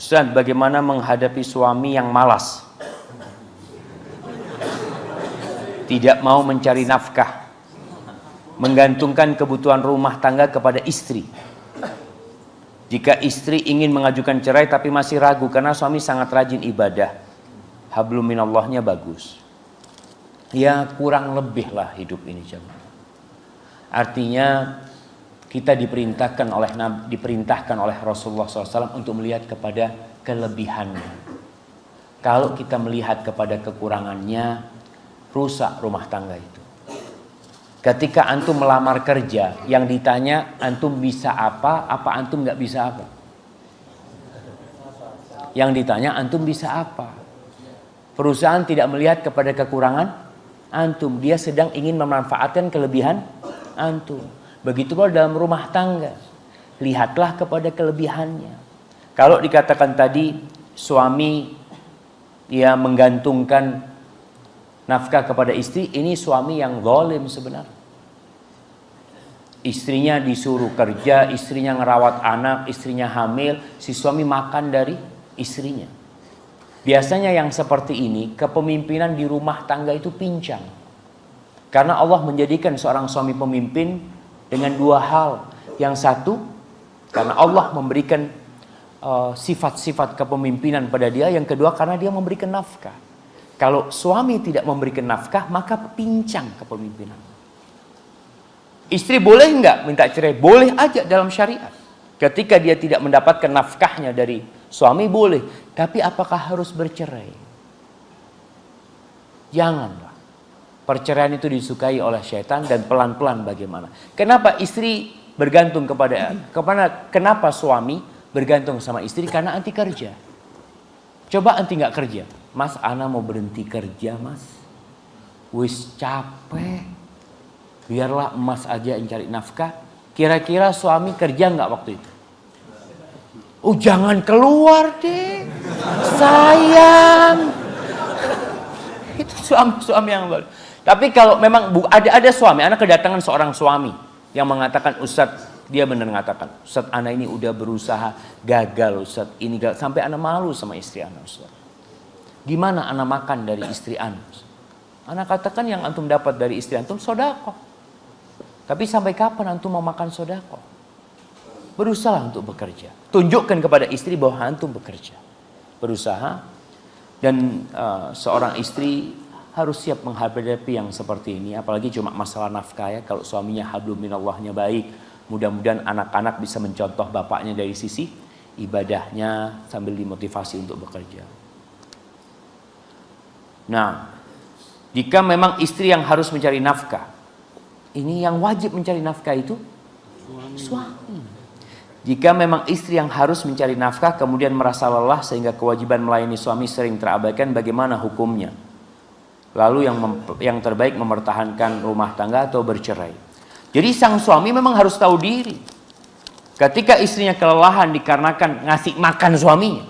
Ustaz, bagaimana menghadapi suami yang malas? Tidak mau mencari nafkah, menggantungkan kebutuhan rumah tangga kepada istri. Jika istri ingin mengajukan cerai tapi masih ragu karena suami sangat rajin ibadah, hablum minallahnya bagus. Ya kurang lebih lah hidup ini jemaah. Artinya kita diperintahkan oleh Rasulullah SAW untuk melihat kepada kelebihannya. Kalau kita melihat kepada kekurangannya, rusak rumah tangga itu. Ketika antum melamar kerja, yang ditanya antum bisa apa antum nggak bisa apa? Yang ditanya antum bisa apa? Perusahaan tidak melihat kepada kekurangan antum, dia sedang ingin memanfaatkan kelebihan antum. Begitu pula dalam rumah tangga, lihatlah kepada kelebihannya. Kalau dikatakan tadi suami ya menggantungkan nafkah kepada istri, ini suami yang zalim sebenarnya. Istrinya disuruh kerja, istrinya ngerawat anak, istrinya hamil, si suami makan dari istrinya. Biasanya yang seperti ini, kepemimpinan di rumah tangga itu pincang. Karena Allah menjadikan seorang suami pemimpin dengan dua hal. Yang satu, karena Allah memberikan sifat-sifat kepemimpinan pada dia. Yang kedua, karena dia memberikan nafkah. Kalau suami tidak memberikan nafkah, maka pincang kepemimpinan. Istri boleh enggak minta cerai? Boleh aja dalam syariat. Ketika dia tidak mendapatkan nafkahnya dari suami, boleh. Tapi apakah harus bercerai? Janganlah. Perceraian itu disukai oleh syaitan dan pelan-pelan bagaimana. Kenapa istri bergantung kenapa suami bergantung sama istri? Karena anti kerja. Coba anti nggak kerja. Mas, ana mau berhenti kerja, mas. Wis capek. Biarlah emas aja yang cari nafkah. Kira-kira suami kerja nggak waktu itu? Oh, jangan keluar deh. Sayang. Itu suami-suami yang boleh. Tapi kalau memang ada suami, anak kedatangan seorang suami yang mengatakan, Ustadz, dia benar mengatakan, Ustadz, anak ini udah berusaha gagal, Ustadz, ini gagal, sampai anak malu sama istri anak, Ustadz. Gimana anak makan dari istri anak? Anak katakan yang antum dapat dari istri antum sodako. Tapi sampai kapan antum mau makan sodako? Berusaha untuk bekerja. Tunjukkan kepada istri bahwa antum bekerja, berusaha, dan seorang istri harus siap menghadapi yang seperti ini. Apalagi cuma masalah nafkah ya. Kalau suaminya hablum minallahnya baik, mudah-mudahan anak-anak bisa mencontoh bapaknya dari sisi ibadahnya sambil dimotivasi untuk bekerja. Nah, jika memang istri yang harus mencari nafkah, ini yang wajib mencari nafkah itu suami. Jika memang istri yang harus mencari nafkah kemudian merasa lelah sehingga kewajiban melayani suami sering terabaikan, bagaimana hukumnya? Lalu yang terbaik mempertahankan rumah tangga atau bercerai. Jadi sang suami memang harus tahu diri. Ketika istrinya kelelahan dikarenakan ngasih makan suaminya,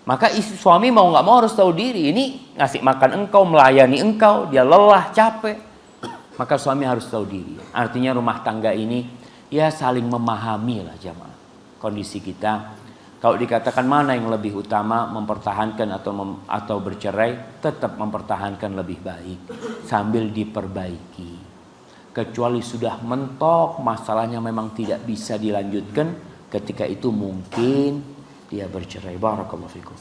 maka suami mau nggak mau harus tahu diri. Ini ngasih makan engkau, melayani engkau, dia lelah, capek. Maka suami harus tahu diri. Artinya rumah tangga ini ya saling memahami lah jamaah kondisi kita. Kalau dikatakan mana yang lebih utama, mempertahankan atau bercerai, tetap mempertahankan lebih baik sambil diperbaiki. Kecuali sudah mentok, masalahnya memang tidak bisa dilanjutkan, ketika itu mungkin dia bercerai. Barakallahu fikum.